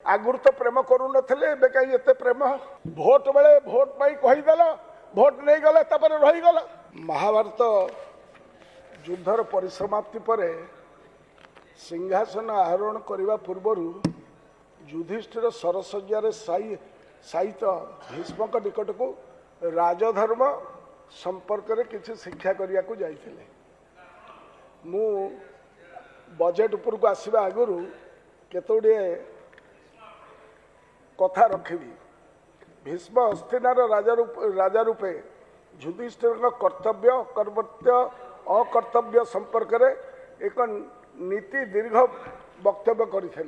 आगुरी तो प्रेम करू नथिले कहीं एते प्रेम भोट बेले भोट पाई कहीदेल भोट नहीं गले रहीगला। महाभारत युद्धर परिसमाप्ति पर सिंहासन आरोहण करने पूर्वर युधिष्ठिर सरसज्जार सहित भीष्म निकट को राजधर्म संपर्क में किसी शिक्षा करने को जाइए। मु बजेट उपर को आसवा आगु केतोड़े कथा रखी। भीष्म हस्तिनार राजा रूपे युधिष्ठिर कर्तव्य कर्तव्य अकर्तव्य संपर्क में एक नीति दीर्घ वक्तव्य करते।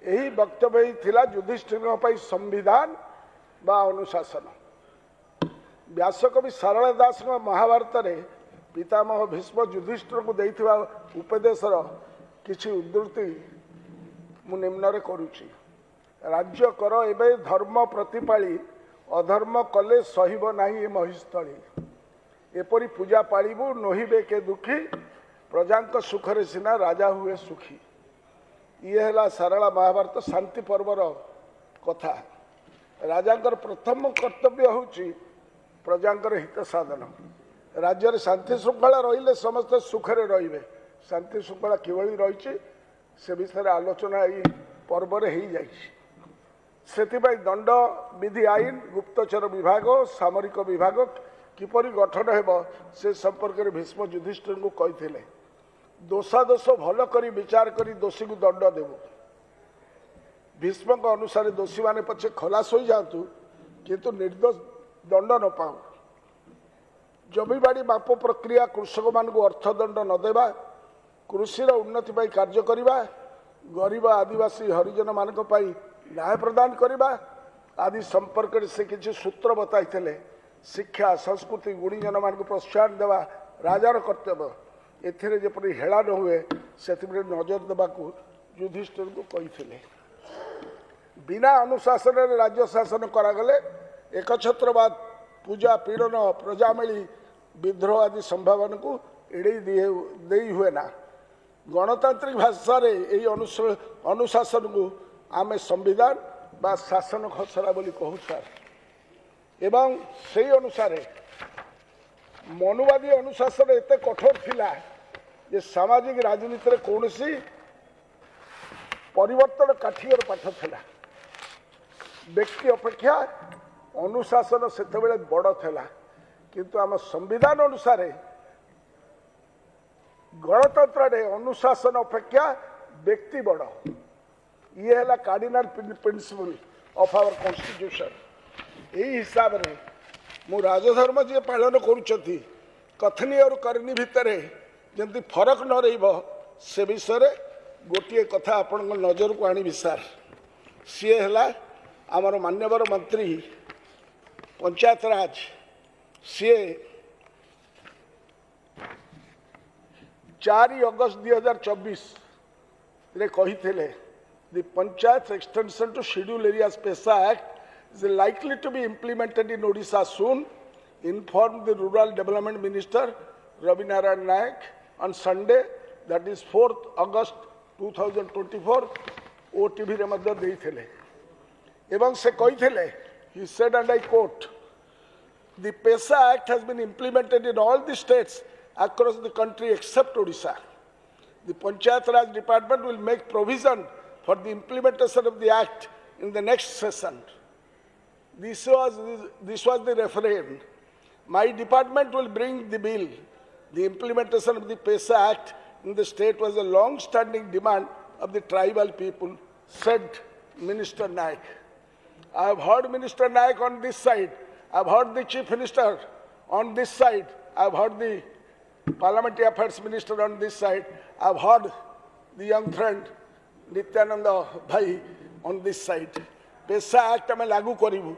यही वक्तव्य ही थिला युधिष्ठिर संविधान बा अनुशासन। व्यासकवि सारला दास महाभारत रे पितामह भीष्म युधिष्ठिर को देइथिबा उपदेशर किछि उद्धृति मु निम्न करुछि। राज्य कर एवं धर्म प्रतिपाली अधर्म कले सहिब नाही महिस्थली। एपरी पूजा पालिबू नहिबे के दुखी प्रजांक सुखरे सिना राजा हुए सुखी। ये है सारला महाभारत शांति पर्वर कथा। राजांकर प्रथम कर्तव्य होची प्रजांकर हित साधन। राज्य शांति श्रृंखला रहिले समस्त सुखरे रहिबे। शांति श्रृंखला किभली रही से विषय आलोचना यही पर्व हो जाइए। सेतिबाई दंड विधि आईन गुप्तचर विभाग सामरिक विभाग किपरि गठन हेबो से संपर्क में भीष्म युधिष्ठिर को कही दोषादोष भल करी विचार करी दोषी को दंड देव। भीष्म अनुसार दोषी माने पछे खलास हो जातु किंतु निर्दोष दंड न पाऊ। जमीबाड़ी माप प्रक्रिया कृषक मान को अर्थदंड न देवा कृषि उन्नति पाई कार्य करिबा गरीब आदिवासी हरिजन मानक पाई न्याय प्रदान करवा आदि संपर्क से किसी सूत्र बताई। शिक्षा संस्कृति गुणीजन मान को प्रोत्साहन देवा राजार कर्तव्य। एथिरे जेपरि हेला न हुए से नजर देवा युधिष्ठिर को कही। बिना अनुशासन राज्य शासन करागले एकछत्रवाद पूजा पीड़न प्रजामेली विद्रोह आदि संभावना को एड़े दे हुए ना। गणतांत्रिक भाषा रे यही अनुशासन को आमे संविधान बा शासन खसरा बोली कहू सार। एवं से अनुसार मनुवादी अनुशासन एते कठोर थिला जे सामाजिक राजनीति रे कौनसी परिवर्तन काठियर पाठ थिला। व्यक्ति अपेक्षा अनुशासन सेतेबेले बड़ थिला किंतु आम संविधान अनुसार गणतंत्र रे अनुशासन अपेक्षा व्यक्ति बड़। ये है cardinal principle of our constitution. यही हिसाब रे मु राजधर्म जी पालन करुछथि कथनी और करनी भितर जंती फरक न रहिबो से विषय गोटे कथा आपण नजर को आनी विसार। सी है आमर मान्यवर मंत्री पंचायत राज सी 4 अगस्त 2024 रे कही थे The Panchayat extension to scheduled areas PESA Act is likely to be implemented in Odisha soon, informed the Rural Development Minister Ravi Narayan Nayak on Sunday, that is 4th August 2024, OTV रे मध्य देइथिले। एवं से कही he said, and I quote, the PESA Act has been implemented in all the states across the country except Odisha. The Panchayat Raj Department will make provision for the implementation of the Act in the next session. This was the refrain. My department will bring the bill. The implementation of the PESA Act in the state was a long-standing demand of the tribal people, said Minister Naik. I have heard Minister Naik on this side. I have heard the Chief Minister on this side. I have heard the Parliamentary Affairs Minister on this side. I have heard the young friend Nityanand भाई on this side. पेशा act आम लागू करूँ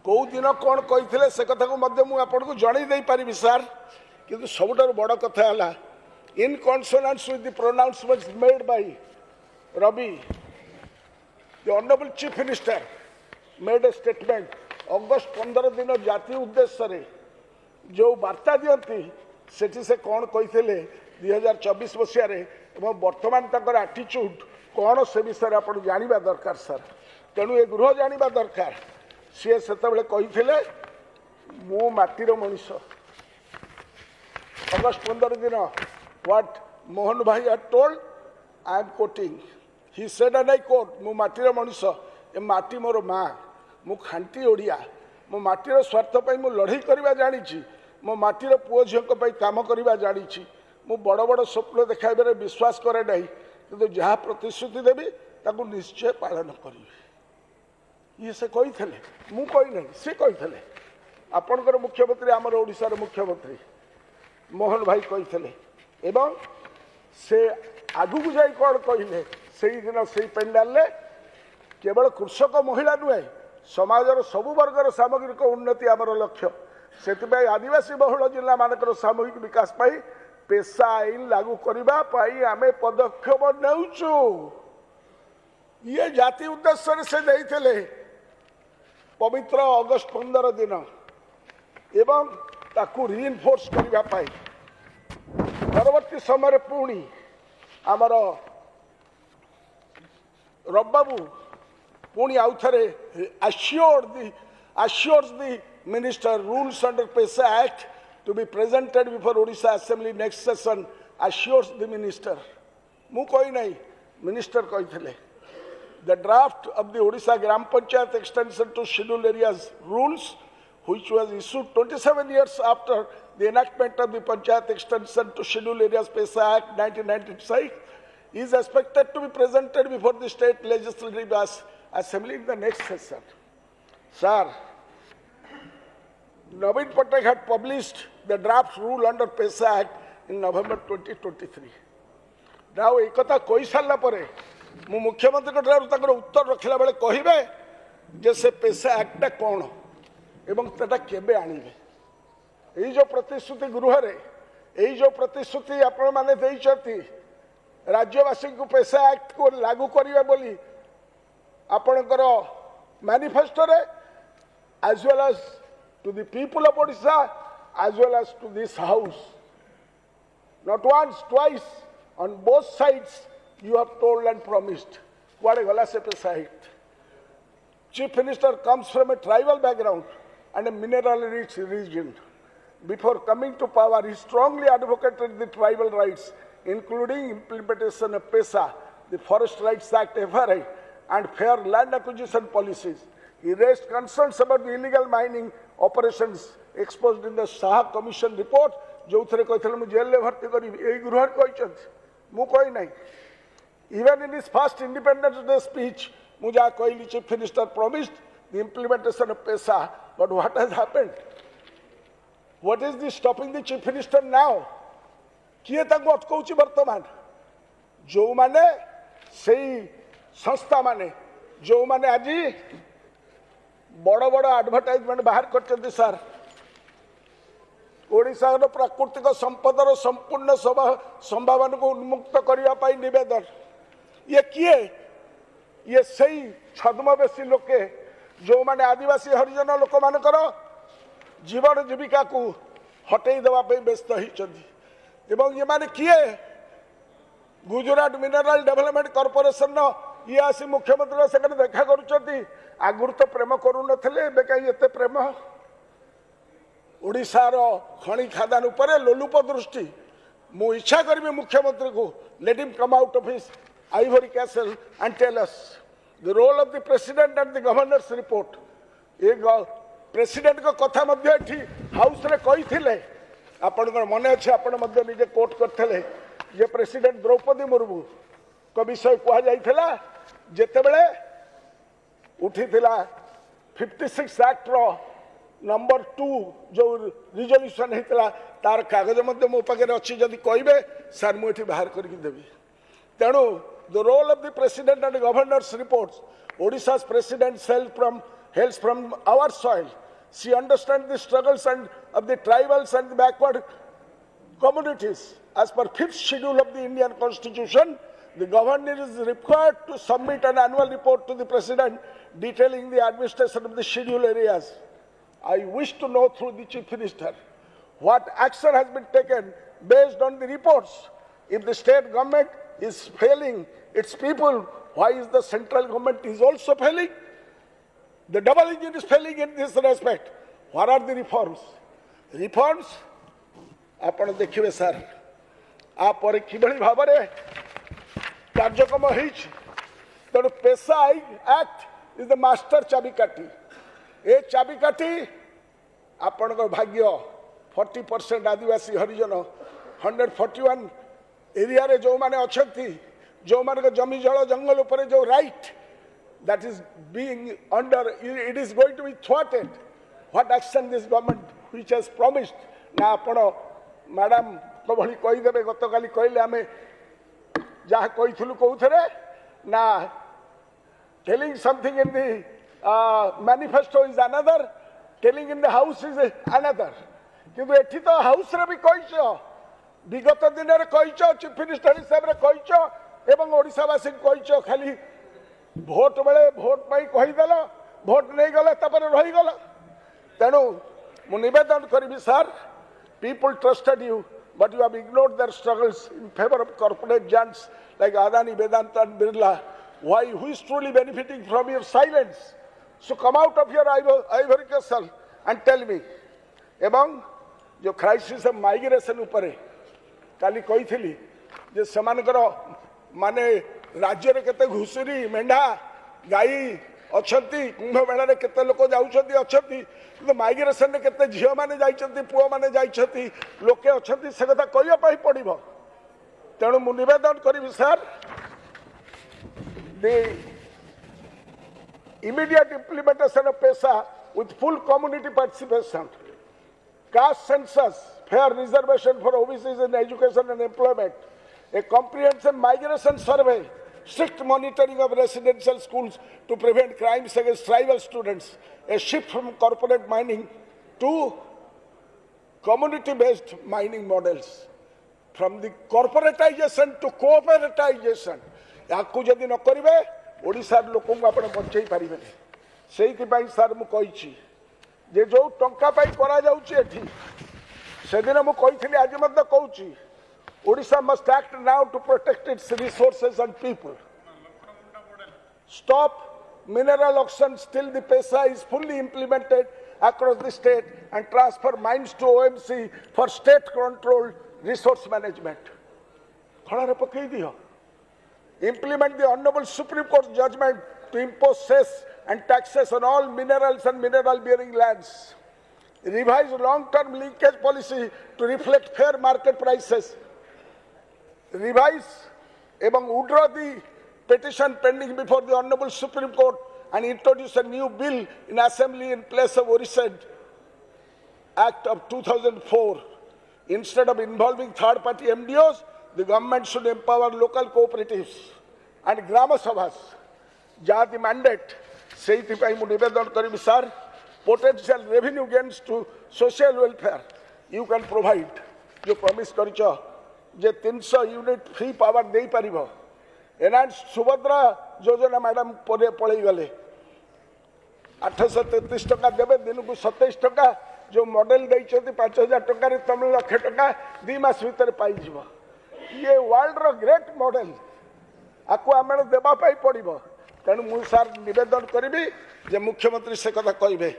कौ दिन कौन कही से कथा को आपको जन दे पारि सार किंतु सबुठ बड़ कथा है in consonance with the pronouncements made by Ravi the honourable chief minister made a statement अगस्त 15 दिन जाति उद्देश्य जो वार्ता दियंती सेठी से कौन कही 2024 मसीह बर्तमान एटीट्यूड कौन से विषय आप जानवा दरकार सर तेणु ए गृह जानवा दरकार सी से कही मु माटीर मनीष August 15 दिन what Mohan Bhai had told I am quoting he said and I quote मु माटीर मनीष ए माटी मोर माँ मु खांटी ओडिया मो माटीर स्वार्थ पाई मु लड़ाई करवा जानी मो माटीर पुओ झील काम करवा जानी मु बड़ बड़ स्वप्न देखाइबार विश्वास करे नहीं किंतु जहाँ प्रतिश्रुति देवी ताकू निश्चय पालन करी ये से कही मु कही नहीं सी कही आपणकर मुख्यमंत्री आमर ओडिशार मुख्यमंत्री मोहन भाई कही एवं से आगू को जाई कौन कहले से दिन से पेंडाल केवल कृषक महिला नुहे समाजर सबु वर्गर सामग्रिक उन्नति आमर लक्ष्य से आदिवासी बहुल जिला मानकर सामूहिक विकास पाई पेशा आईन लागू करने आम पदक्षेप नेउचु ये जाति उद्देश्य से देते पवित्र अगस्ट 15 दिन एवं ताकू रिइनफोर्स करने परवर्ती समय पुणी आमर रबाबू पुणी आउ थे assures the minister rules under PESA Act to be presented before Odisha Assembly next session assures the minister mu koi nahi minister koi the draft of the Odisha Gram Panchayat extension to scheduled areas rules which was issued 27 years after the enactment of the Panchayat extension to scheduled areas PESA Act 1996 is expected to be presented before the state legislative assembly in the next session. Sir, Naveen Patek had published the draft rule under PESA Act in November 2023. Now, एक कथा कोई साल परे मु मुख्यमंत्री को ठार उत्तर रखला बेले कहिबे जे से PESA Act कौन एवं तेटा केबे आनिबे एई जो प्रतिश्रुति गृह रे एई जो प्रतिश्रुति आपण माने देइछथि राज्यवासी को PESA Act को लागू करिवे बोली आपणकर मैनिफेस्टो रे as well as to the people of Odisha, as well as to this house. Not once, twice, on both sides, you have told and promised. What a PESA Act. Chief Minister comes from a tribal background and a mineral-rich region. Before coming to power, he strongly advocated the tribal rights, including implementation of PESA, the Forest Rights Act, FRA, and fair land acquisition policies. He raised concerns about the illegal mining operations exposed in the Shah Commission report. जो थे कहते मुझे jail भर्ती करी गृह कही even in his first Independence Day speech मुझे कहली Chief Minister promised the implementation of PESA, but what has happened? What is this stopping the Chief Minister now? किए ताको अटकाउची वर्तमान जो माने सही संस्था माने जो माने आज बड़ बड़ एडवर्टाइजमेंट बाहर कर सर ओडिशा प्राकृतिक संपदर संपूर्ण संभावना को उन्मुक्त करने निवेदन ये किए ये सही छद्मवेशी लोके जो माने आदिवासी हरिजन लोक मानकर जीवन जीविका को हटई देवाई व्यस्त होती ये माने किए गुजरात मिनरल डेवलपमेंट कॉर्पोरेशन ये आसी मुख्यमंत्री से देखा कर आगुरी तो प्रेम करू ना कहीं एत प्रेम ओडिशार खनि खादान उपरे लोलुप दृष्टि मु इच्छा करी मुख्यमंत्री को let him come out of his ivory castle and tell us the role of the president and the governors report ये प्रेसिडेंट को कथा हाउस रे कही थे आपण मन अच्छे आपण निजे कोट करते जे प्रेसिडेंट द्रौपदी मुर्मू को विषय कहुला जिते बड़े उठी 56 एक्ट रो नंबर 2 जो रिजोल्यूशन होता तार कागज मो पाखे अच्छी जदि कहे सर मुझे बाहर करके देवी तेणु the role of the president and governors reports ओडिशा's president hails from our soil. She understands the struggles and of the tribals and the backward communities. As per 5th schedule of the Indian Constitution, the governor is required to submit an annual report to the president detailing the administration of the scheduled areas. I wish to know through the Chief Minister what action has been taken based on the reports. If the state government is failing its people. Why is the central government is also failing? The double engine is failing in this respect. What are the reforms? Reforms, आपण देखिए sir, आप पर किभली भाव में कार्यक्रम होइछ तेणु पेशा एक्ट इज द मास्टर चाबिकाठी ए चाबिकाठी आपण भाग्य 40% आदिवासी हरिजन 141 एरिया रे जो माने अछंती जो माने जमी जल जंगल ऊपर जो right that is being under, it is going to be thwarted. What action this government which has promised? ना आपण मैडम को भली कही देबे गतकाली कहले आमे जहा कहिथुलु कहउथरे ना telling something in the manifesto is another, telling in the house is another. किंतु एठी तो हाउस रे भी कहिछो विगत दिन रे कहिछो चीफ मिनिस्टर हिसाब रे कहिछो एवं ओडिसावासी कहिछो खाली भोट बेले भोट पाई कहीदेल भोट नहीं गले रहीगल तेणु मु निवेदन करी sir people trusted you but you have ignored there struggles in favour of corporate giants like Adani, Vedanta and Birla. Why? Who is truly benefiting from your silence? So come out of your ivory castle and tell me. एवं जो crisis of migration ऊपर काली कही जे समानकर माने राज्य रे केते घुसुरी मेंढा गाई अछंती कुंभ मेला रे केते लोक जाउछंती अछंती तो माइग्रेशन रे केते झियो माने जाइछंती पुओ माने जाइछंती लोके अछंती से कथा कहिया पई पड़िबो तेणु मु निवेदन करिवि sir the immediate implementation of PESA with full community participation, caste census, fair reservation for OBCs in education and employment, a comprehensive migration survey, strict monitoring of residential schools to prevent crimes against tribal students, a shift from corporate mining to community-based mining models, from the corporatization to cooperatization. याकू जदि न करेंगे ओडिशार लोक बचाई पारे से sir मुझे जे जो टंका से दिन मुझे आज कहूँ Odisha must act now to protect its resources and people stop mineral auctions till the PESA is fully implemented across the state and transfer mines to OMC for state controlled resource management. खड़ा पकई दियो. Implement the Honorable Supreme Court judgment to impose cess and taxes on all minerals and mineral-bearing lands. Revise long-term linkage policy to reflect fair market prices. Revise and withdraw the petition pending before the Honorable Supreme Court and introduce a new bill in Assembly in place of Orissa Act of 2004. Instead of involving third-party MDOs, the government should empower local cooperatives and Grama Sabhas. Jati mandate. Seithi nivedan karibi sir. Potential revenue gains to social welfare. You can provide. You promise karicho. Je 300 unit free power dei paribo. Enhanced Subhadra Yojana madam pore polei gale. 833 टका देवे दिन को 27 टका जो model देइछथि 5000 टका रे तम लाख टका 2 मास भीतर पाई जीवो. ये वर्ल्ड रो ग्रेट मॉडल आपको आम देवा पड़ो तेणु मुझे सार निवेदन करी जे मुख्यमंत्री से कथा कहे.